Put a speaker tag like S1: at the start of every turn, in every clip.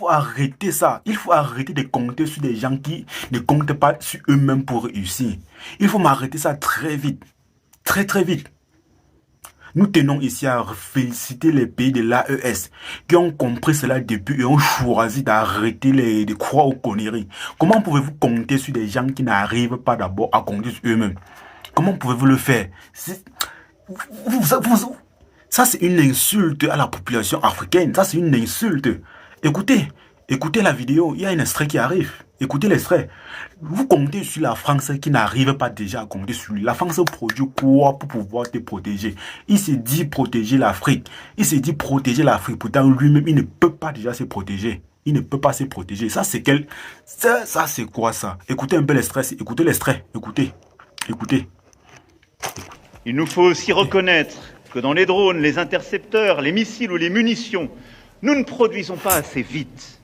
S1: faut arrêter ça. Il faut arrêter de compter sur des gens qui ne comptent pas sur eux-mêmes pour réussir. Il faut m'arrêter ça très vite. Très très vite. Nous tenons ici à féliciter les pays de l'AES qui ont compris cela depuis et ont choisi d'arrêter de croire aux conneries. Comment pouvez-vous compter sur des gens qui n'arrivent pas d'abord à compter sur eux-mêmes? Comment pouvez-vous le faire? Ça, c'est une insulte à la population africaine. Ça, c'est une insulte. Écoutez, écoutez la vidéo. Il y a un extrait qui arrive. Écoutez l'extrait. Vous comptez sur la France qui n'arrive pas déjà à compter sur lui. La France produit quoi pour pouvoir te protéger? Il se dit protéger l'Afrique. Il se dit protéger l'Afrique. Pourtant, lui-même, il ne peut pas déjà se protéger. Il ne peut pas se protéger. Ça, c'est quel... Ça, c'est quoi ça? Écoutez un peu l'extrait. Écoutez l'extrait. Écoutez. Écoutez.
S2: Il nous faut aussi reconnaître que dans les drones, les intercepteurs, les missiles ou les munitions, nous ne produisons pas assez vite.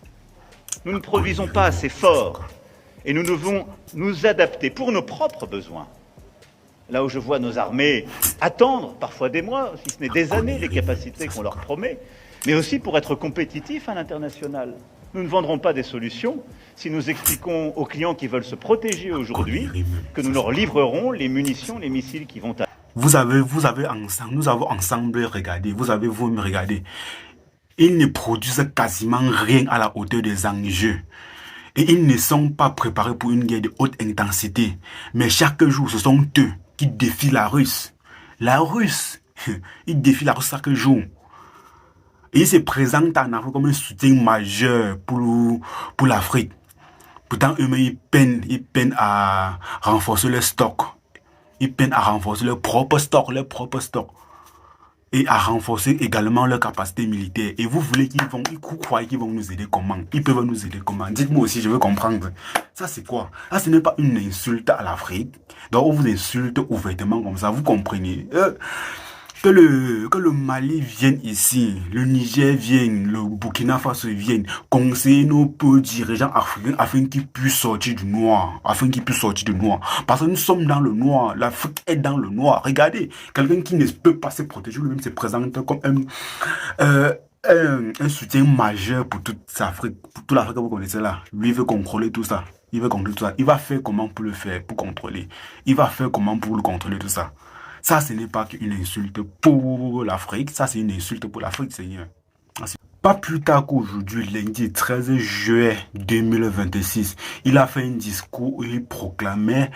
S2: Nous ne produisons pas assez fort. Et nous devons nous adapter pour nos propres besoins. Là où je vois nos armées attendre, parfois des mois, si ce n'est des années, les capacités qu'on leur promet, mais aussi pour être compétitifs à l'international. Nous ne vendrons pas des solutions si nous expliquons aux clients qui veulent se protéger aujourd'hui que nous leur livrerons les munitions, les missiles qui vont à...
S1: Nous avons ensemble regardé, vous avez vous-même regardé. Ils ne produisent quasiment rien à la hauteur des enjeux. Et ils ne sont pas préparés pour une guerre de haute intensité. Mais chaque jour, ce sont eux qui défient la Russie. La Russie, ils défient la Russie chaque jour. Et ils se présentent en Afrique comme un soutien majeur pour l'Afrique. Pourtant, eux-mêmes, ils peinent à renforcer leur stock. Ils peinent à renforcer leur propre stock, et à renforcer également leur capacité militaire. Et vous voulez ils croient qu'ils vont nous aider comment? Ils peuvent nous aider comment? Dites-moi aussi, je veux comprendre. Ça, c'est quoi? Ah, ce n'est pas une insulte à l'Afrique. Donc, on vous insulte ouvertement comme ça, vous comprenez? Que le Mali vienne ici, le Niger vienne, le Burkina Faso vienne, conseiller nos peu dirigeants africains afin qu'ils puissent sortir du noir. Parce que nous sommes dans le noir, l'Afrique est dans le noir. Regardez, quelqu'un qui ne peut pas se protéger lui-même se présente comme un soutien majeur pour toute l'Afrique. Pour toute l'Afrique, vous connaissez là. Lui, il veut contrôler tout ça. Il va faire comment pour le faire, pour contrôler. Il va faire comment pour le contrôler tout ça. Ça, ce n'est pas qu'une insulte pour l'Afrique. Ça, c'est une insulte pour l'Afrique, Seigneur. Pas plus tard qu'aujourd'hui, lundi 13 juillet 2026, il a fait un discours où il proclamait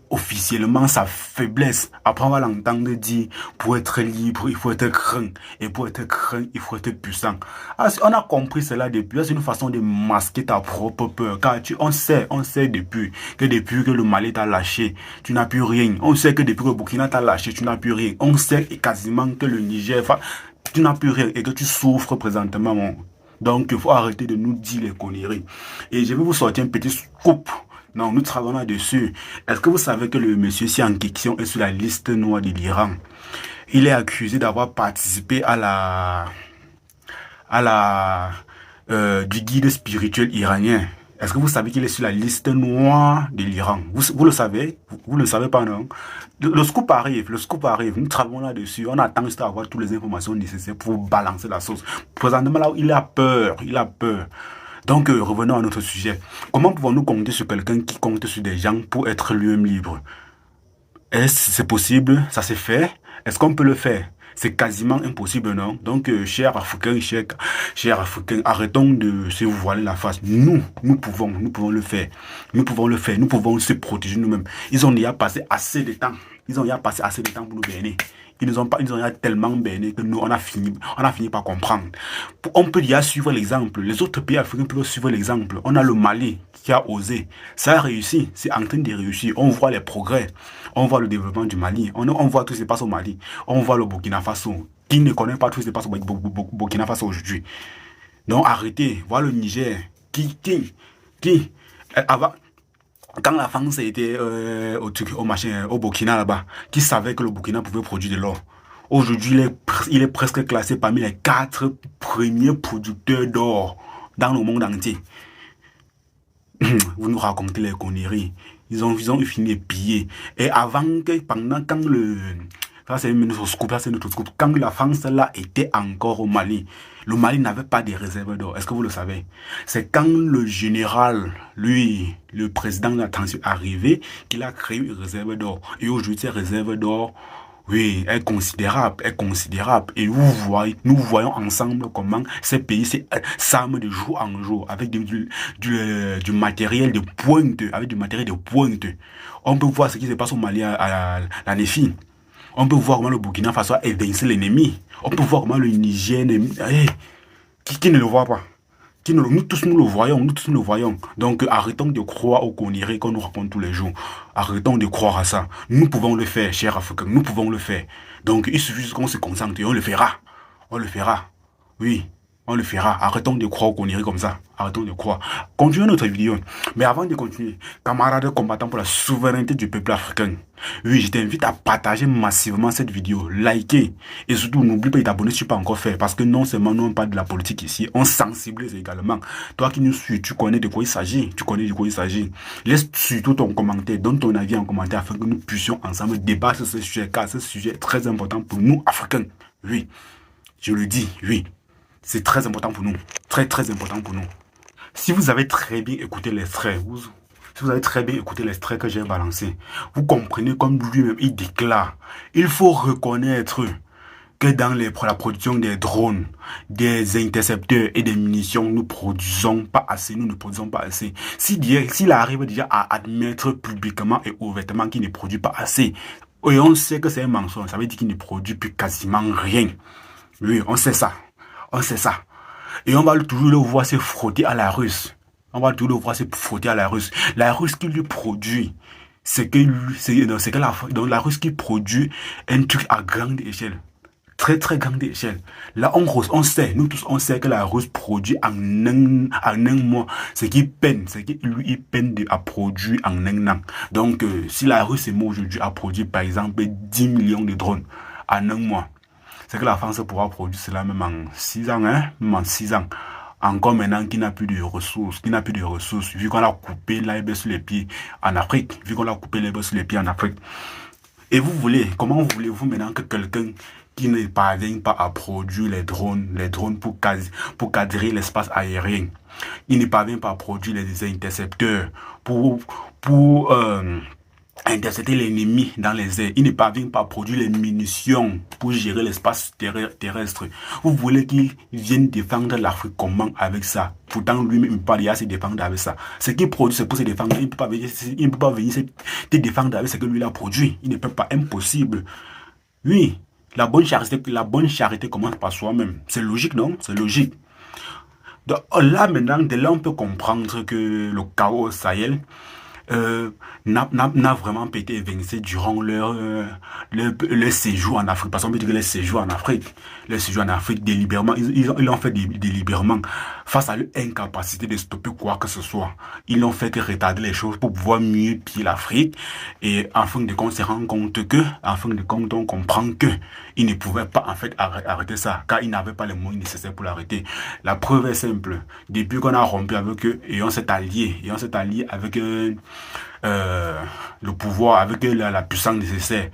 S1: officiellement sa faiblesse. Après, on va l'entendre dire, pour être libre, il faut être craint. Et pour être craint, il faut être puissant. Alors, on a compris cela depuis. C'est une façon de masquer ta propre peur. Car on sait depuis que le Mali t'a lâché, tu n'as plus rien. On sait que depuis que le Burkina t'a lâché, tu n'as plus rien. On sait quasiment que le Niger... tu n'as plus rien et que tu souffres présentement. Donc, il faut arrêter de nous dire les conneries. Et je vais vous sortir un petit scoop. Non, nous travaillons là-dessus. Est-ce que vous savez que le monsieur ci en question est sur la liste noire de l'Iran? Il est accusé d'avoir participé du guide spirituel iranien. Est-ce que vous savez qu'il est sur la liste noire de l'Iran? Vous le savez? Vous ne le savez pas, non? Le scoop arrive. Nous travaillons là-dessus. On attend juste à avoir toutes les informations nécessaires pour balancer la sauce. Présentement, là, il a peur. Donc, revenons à notre sujet. Comment pouvons-nous compter sur quelqu'un qui compte sur des gens pour être lui-même libre? Est-ce que c'est possible? Ça s'est fait? Est-ce qu'on peut le faire? C'est quasiment impossible, non? Donc, chers Africains, arrêtons de se voiler la face. Nous pouvons le faire. Nous pouvons se protéger nous-mêmes. Ils ont déjà passé assez de temps. Pour nous berner. Ils ont déjà tellement berné que nous, on a fini par comprendre. On peut déjà suivre l'exemple. Les autres pays africains peuvent suivre l'exemple. On a le Mali qui a osé. Ça a réussi. C'est en train de réussir. On voit les progrès. On voit le développement du Mali. On voit tout ce qui se passe au Mali. On voit le Burkina Faso. Qui ne connaît pas tout ce qui se passe au Burkina Faso aujourd'hui? Donc arrêtez. Voir le Niger. Avant, quand la France était au Burkina là-bas, qui savait que le Burkina pouvait produire de l'or? Aujourd'hui, il est presque classé parmi les 4 premiers producteurs d'or dans le monde entier. Vous nous racontez les conneries. Ils ont fini de piller. Et avant que, quand Ça, c'est notre scoop, ça, c'est notre scoop. Quand la France, là, était encore au Mali, le Mali n'avait pas de réserve d'or. Est-ce que vous le savez? C'est quand le général, lui, le président de la transition, est arrivé, qu'il a créé une réserve d'or. Et aujourd'hui, cette réserve d'or, oui, est considérable, est considérable. Et nous voyons ensemble comment ces pays s'arment de jour en jour avec du matériel de pointe, avec du matériel de pointe. On peut voir ce qui se passe au Mali à la Néfi. On peut voir comment le Burkina Faso a évincé l'ennemi. On peut voir comment le Niger... qui ne le voit pas? Nous tous nous le voyons, nous tous nous le voyons. Donc arrêtons de croire au conneries qu'on nous raconte tous les jours. Arrêtons de croire à ça. Nous pouvons le faire, chers Africains, nous pouvons le faire. Donc il suffit juste qu'on se concentre et on le fera. On le fera. Oui, on le fera. Arrêtons de croire aux conneries comme ça. Arrêtons de croire. Continuons notre vidéo. Mais avant de continuer, camarades combattants pour la souveraineté du peuple africain, oui, je t'invite à partager massivement cette vidéo, liker et surtout n'oublie pas de t'abonner si tu n'as pas encore fait parce que non seulement nous on parle de la politique ici, on sensibilise également. Toi qui nous suis, tu connais de quoi il s'agit, tu connais de quoi il s'agit. Laisse surtout ton commentaire, donne ton avis en commentaire afin que nous puissions ensemble débattre sur ce sujet car ce sujet est très important pour nous Africains. Oui, je le dis, oui, c'est très important pour nous, très très important pour nous. Si vous avez très bien écouté l'extrait, si vous avez très bien écouté l'extrait que j'ai balancé, vous comprenez comme lui-même, il déclare, il faut reconnaître que dans la production des drones, des intercepteurs et des munitions, nous ne produisons pas assez, nous ne produisons pas assez. S'il arrive déjà à admettre publiquement et ouvertement qu'il ne produit pas assez, et on sait que c'est un mensonge, ça veut dire qu'il ne produit plus quasiment rien. Oui, on sait ça, on sait ça. Et on va toujours le voir se frotter à la Russe. On va toujours le voir se frotter à la Russe. La Russe qui lui produit, la Russe qui produit un truc à grande échelle. Très très grande échelle. Là, on sait, nous tous, on sait que la Russe produit en un mois ce qui peine à produire en un an. Donc, si la Russe est aujourd'hui à produire par exemple 10 millions de drones en un mois, c'est que la France pourra produire cela même en 6 ans, hein, même en 6 ans. Encore maintenant qui n'a plus de ressources, vu qu'on a coupé l'herbe sous les pieds en Afrique, Et comment voulez-vous maintenant que quelqu'un qui ne parvient pas à produire les drones pour cadrer l'espace aérien, il ne parvient pas à produire les intercepteurs pour intercepter l'ennemi dans les airs. Il ne parvient pas à produire les munitions pour gérer l'espace terrestre. Vous voulez qu'il vienne défendre l'Afrique comment avec ça? Pourtant, lui-même, il peut pas se défendre avec ça. Ce qu'il produit, c'est pour se défendre. Il ne peut pas venir te défendre avec ce que lui a produit. Il ne peut pas. Impossible. Oui, la bonne charité commence par soi-même. C'est logique, non? C'est logique. Donc là, maintenant, de là, on peut comprendre que le chaos au Sahel n'a vraiment pas été évincé durant leur séjour en Afrique. Parce qu'on peut dire que les séjours en Afrique, délibérément, ils l'ont fait délibérément face à leur incapacité de stopper quoi que ce soit. Ils n'ont fait que retarder les choses pour pouvoir mieux piller l'Afrique. Et en fin de compte, on comprend que ils ne pouvaient pas en fait arrêter ça, car ils n'avaient pas les moyens nécessaires pour l'arrêter. La preuve est simple. Depuis qu'on a rompu avec eux et on s'est allié avec le pouvoir, avec la puissance nécessaire.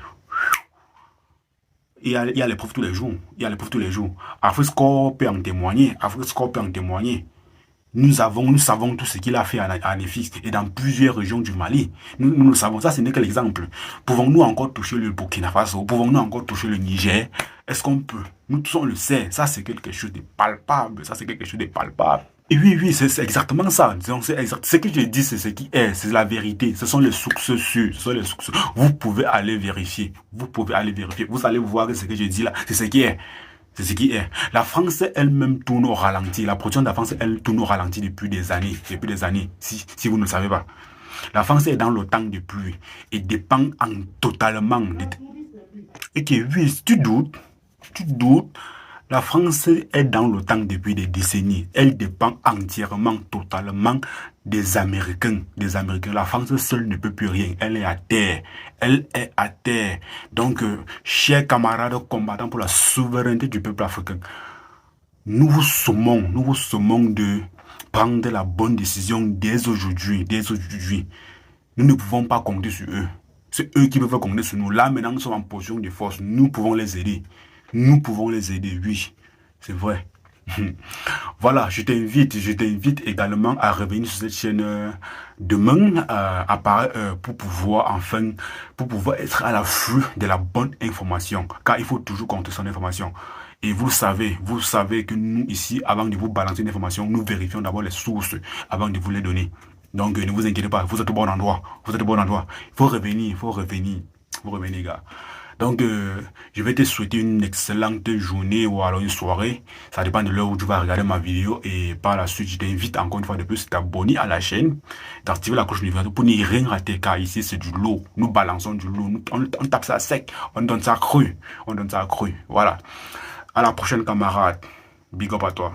S1: Il y a les preuves tous les jours. Afrique peut en témoigner. Nous savons tout ce qu'il a fait à Néfis et dans plusieurs régions du Mali. Nous le savons. Ça, ce n'est que l'exemple. Pouvons-nous encore toucher le Burkina Faso? Pouvons-nous encore toucher le Niger? Est-ce qu'on peut? Nous tous, on le sait. Ça, c'est quelque chose de palpable. Et oui, c'est exactement ça. Ce que je dis, c'est ce qui est. C'est la vérité. Ce sont les sources sûres. Vous pouvez aller vérifier. Vous allez voir que ce que je dis là, c'est ce qui est. La France elle-même tourne au ralenti. La production de la France, elle tourne au ralenti depuis des années. Si vous ne le savez pas. La France est dans le temps de pluie et dépend totalement. Et que oui, si tu doutes. La France est dans le temps depuis des décennies. Elle dépend entièrement, totalement des Américains. La France seule ne peut plus rien. Elle est à terre. Donc, chers camarades combattants pour la souveraineté du peuple africain, nous vous sommons de prendre la bonne décision dès aujourd'hui. Nous ne pouvons pas compter sur eux. C'est eux qui peuvent compter sur nous. Là, maintenant, nous sommes en position de force. Nous pouvons les aider. Nous pouvons les aider, oui. C'est vrai. Voilà, je t'invite également à revenir sur cette chaîne demain pour pouvoir être à l'affût de la bonne information. Car il faut toujours compter sur l'information. Et vous savez que nous ici, avant de vous balancer une information, nous vérifions d'abord les sources avant de vous les donner. Donc ne vous inquiétez pas, vous êtes au bon endroit. Vous êtes au bon endroit. Il faut revenir, les gars. Donc, je vais te souhaiter une excellente journée ou alors une soirée. Ça dépend de l'heure où tu vas regarder ma vidéo. Et par la suite, je t'invite encore une fois de plus à t'abonner à la chaîne, d'activer la cloche de notification pour ne rien rater. Car ici, c'est du lot. Nous balançons du lot. On tape ça sec. On donne ça cru. Voilà. À la prochaine, camarade. Big up à toi.